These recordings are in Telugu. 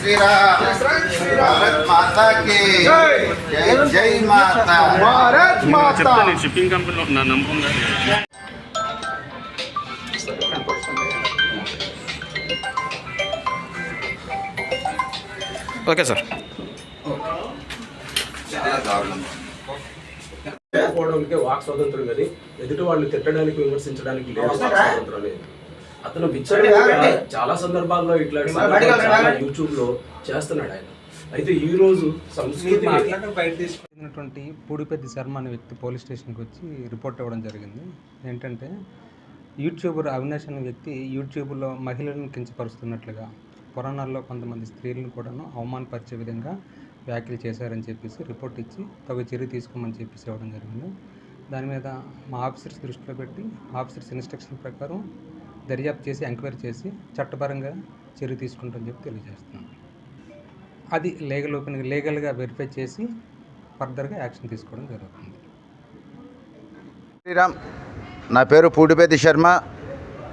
శ్రీరామ్. భారత్ మాతా కి జై. జై మాతా. భారత్ మాతా. షిప్పింగ్ కంపెనీలో నా నమ్మకం ఓకే సార్. పోవడానికి వాక్ స్వాతంత్రం కానీ ఎదుటి వాళ్ళని తిట్టడానికి విమర్శించడానికి లేదు, స్వాతంత్రం లేదు. అతను విచ్చలవిడిగా చాలా సందర్భాల్లో ఇట్లాంటి యూట్యూబ్ లో చేస్తున్నాడు ఆయన. అయితే ఈ రోజు సంస్కృతి పూడిపెద్ది శర్మ అనే వ్యక్తి పోలీస్ స్టేషన్కి వచ్చి రిపోర్ట్ ఇవ్వడం జరిగింది. ఏంటంటే యూట్యూబర్ అవినాష్ అనే వ్యక్తి యూట్యూబ్లో మహిళలను కించపరుస్తున్నట్లుగా, పురాణాల్లో కొంతమంది స్త్రీలను కూడాను అవమానపరిచే విధంగా వ్యాఖ్యలు చేశారని చెప్పేసి రిపోర్ట్ ఇచ్చి తగు చర్య తీసుకోమని చెప్పేసి ఇవ్వడం జరిగింది. దాని మీద మా ఆఫీసర్స్ దృష్టిలో పెట్టి ఆఫీసర్స్ ఇన్స్ట్రక్షన్ ప్రకారం దర్యాప్తు చేసి ఎంక్వైరీ చేసి చట్టపరంగా చర్య తీసుకుంటామని చెప్పి తెలియజేస్తున్నాం. అది లీగల్గా వెరిఫై చేసి ఫర్దర్గా యాక్షన్ తీసుకోవడం జరుగుతుంది. శ్రీరామ్. నా పేరు పూడిపెద్ది శర్మ,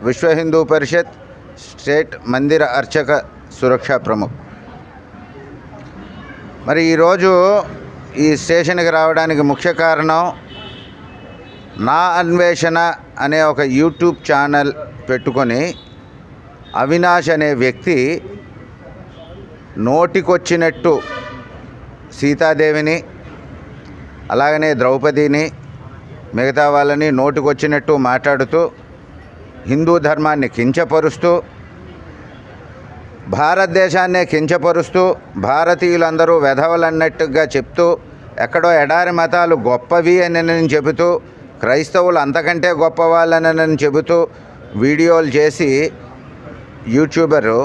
విశ్వ హిందూ పరిషత్ స్టేట్ మందిర అర్చక సురక్షా ప్రముఖ్. మరి ఈరోజు ఈ స్టేషన్కి రావడానికి ముఖ్య కారణం, నా అన్వేషణ అనే ఒక యూట్యూబ్ ఛానల్ పెట్టుకొని అవినాష్ అనే వ్యక్తి నోటికొచ్చినట్టు సీతాదేవిని, అలాగనే ద్రౌపదిని, మిగతా వాళ్ళని నోటికొచ్చినట్టు మాట్లాడుతూ హిందూ ధర్మాన్ని కించపరుస్తూ, భారతదేశాన్నే కించపరుస్తూ, భారతీయులందరూ వెధవలన్నట్టుగా చెప్తూ, ఎక్కడో ఎడారి మతాలు గొప్పవి అని చెబుతూ, క్రైస్తవులు అంతకంటే గొప్పవాళ్ళని చెబుతూ వీడియోలు చేసి యూట్యూబరు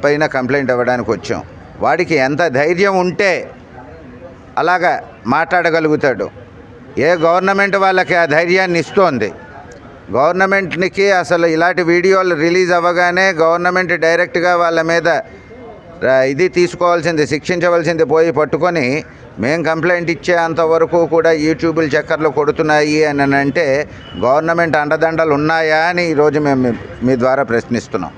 పైన కంప్లైంట్ ఇవ్వడానికి వచ్చాం. వాడికి ఎంత ధైర్యం ఉంటే అలాగా మాట్లాడగలుగుతాడు? ఏ గవర్నమెంట్ వాళ్ళకి ఆ ధైర్యాన్ని ఇస్తోంది? గవర్నమెంట్కి అసలు ఇలాంటి వీడియోలు రిలీజ్ అవ్వగానే గవర్నమెంట్ డైరెక్ట్గా వాళ్ళ మీద ఇది తీసుకోవాల్సింది, శిక్షించవలసింది పోయి పట్టుకొని మేము కంప్లైంట్ ఇచ్చే అంతవరకు కూడా యూట్యూబ్లు చక్కర్లు కొడుతున్నాయి అని అంటే గవర్నమెంట్ అండదండలు ఉన్నాయా అని ఈరోజు మేము మీ ద్వారా ప్రశ్నిస్తున్నాం.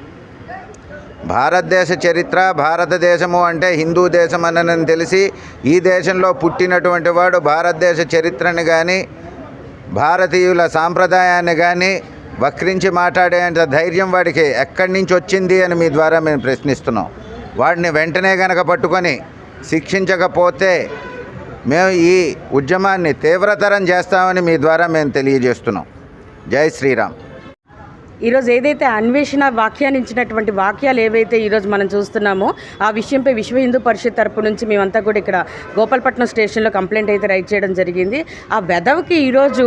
భారతదేశ చరిత్ర, భారతదేశము అంటే హిందూ దేశం అని తెలిసి ఈ దేశంలో పుట్టినటువంటి వాడు భారతదేశ చరిత్రని కానీ భారతీయుల సాంప్రదాయాన్ని కానీ వక్రించి మాట్లాడేంత ధైర్యం వాడికి ఎక్కడి నుంచి వచ్చింది అని మీ ద్వారా మేము ప్రశ్నిస్తున్నాం. వాడిని వెంటనే గనక పట్టుకొని శిక్షించకపోతే మేము ఈ ఉద్యమాన్ని తీవ్రతరం చేస్తామని మీ ద్వారా మేము తెలియజేస్తున్నాం. జై శ్రీరామ్. ఈరోజు ఏదైతే అన్వేషణ వ్యాఖ్యానించినటువంటి వాక్యాలు ఏవైతే ఈరోజు మనం చూస్తున్నామో ఆ విషయంపై విశ్వ హిందూ పరిషత్ తరపు నుంచి మేమంతా కూడా ఇక్కడ గోపాలపట్నం స్టేషన్లో కంప్లైంట్ అయితే రైట్ చేయడం జరిగింది. ఆ వెధవకి ఈరోజు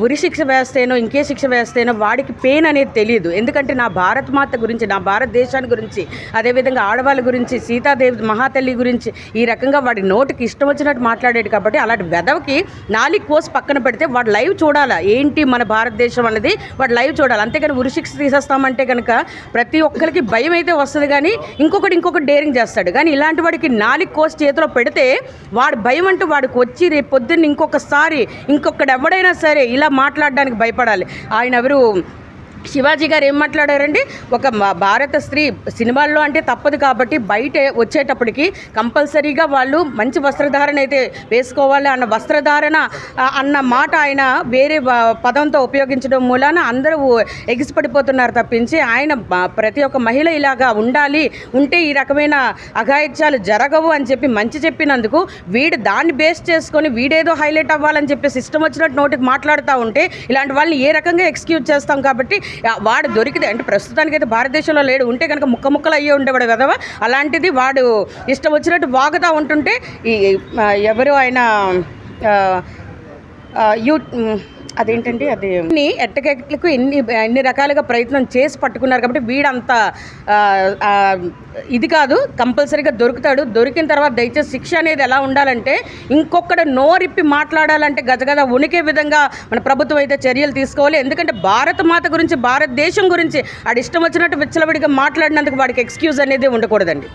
ఉరి శిక్ష వేస్తేనో ఇంకే శిక్ష వేస్తేనో వాడికి పెయిన్ అనేది తెలియదు. ఎందుకంటే నా భారత మాత గురించి, నా భారతదేశాన్ని గురించి, అదేవిధంగా ఆడవాళ్ళ గురించి, సీతాదేవి మహాతల్లి గురించి ఈ రకంగా వాడి నోటికి ఇష్టం వచ్చినట్టు మాట్లాడాడు. కాబట్టి అలాంటి వెధవకి నాలుగు కోసి పక్కన పెడితే వాడు లైవ్ చూడాలా, ఏంటి మన భారతదేశం అనేది వాడు లైవ్ చూడాలి. అంతేగాని ఉరి శిక్ష తీసేస్తామంటే కనుక ప్రతి ఒక్కరికి భయం అయితే వస్తుంది, కానీ ఇంకొకటి డేరింగ్ చేస్తాడు. కానీ ఇలాంటి వాడికి నాలుగు కోసి చేతిలో పెడితే వాడు భయం అంటూ వాడికి వచ్చి రేపు పొద్దున్న ఇంకొకటి ఎవడైనా సరే ఇలా మాట్లాడడానికి భయపడాలి. ఆయన ఎవరు శివాజీ గారు ఏం మాట్లాడారండి, ఒక భారత స్త్రీ సినిమాల్లో అంటే తప్పదు కాబట్టి బయట వచ్చేటప్పటికి కంపల్సరీగా వాళ్ళు మంచి వస్త్రధారణ అయితే వేసుకోవాలి అన్న వస్త్రధారణ అన్న మాట ఆయన వేరే పదంతో ఉపయోగించడం మూలాన అందరూ ఎగిసిపడిపోతున్నారు తప్పించి ఆయన ప్రతి ఒక్క మహిళ ఇలాగా ఉంటే ఈ రకమైన అఘాయిత్యాలు జరగవు అని చెప్పి మంచి చెప్పినందుకు వీడు దాన్ని బేస్ చేసుకొని వీడేదో హైలైట్ అవ్వాలని చెప్పి సిస్టమ్ వచ్చినట్టు నోటికి మాట్లాడుతూ ఉంటే ఇలాంటి వాళ్ళని ఏ రకంగా ఎక్స్క్యూజ్ చేస్తాం. కాబట్టి వాడు దొరికితే అంటే ప్రస్తుతానికైతే భారతదేశంలో లేడు, ఉంటే కనుక ముక్కలు అయ్యే ఉండేవాడు కదా. అలాంటిది వాడు ఇష్టం వచ్చినట్టు వాగుతూ ఉంటుంటే ఎవరు ఆయన అదేంటంటే అది ఎట్టకెట్లకు ఎన్ని రకాలుగా ప్రయత్నం చేసి పట్టుకున్నారు. కాబట్టి వీడంత ఇది కాదు, కంపల్సరీగా దొరుకుతాడు. దొరికిన తర్వాత దయచేసి శిక్ష అనేది ఎలా ఉండాలంటే ఇంకొకటి నోరిప్పి మాట్లాడాలంటే గజగజ ఉనికే విధంగా మన ప్రభుత్వం అయితే చర్యలు తీసుకోవాలి. ఎందుకంటే భారత మాత గురించి, భారతదేశం గురించి ఆడి ఇష్టం వచ్చినట్టు విచ్చలవిడిగా మాట్లాడినందుకు వాడికి ఎక్స్క్యూజ్ అనేది ఉండకూడదండి.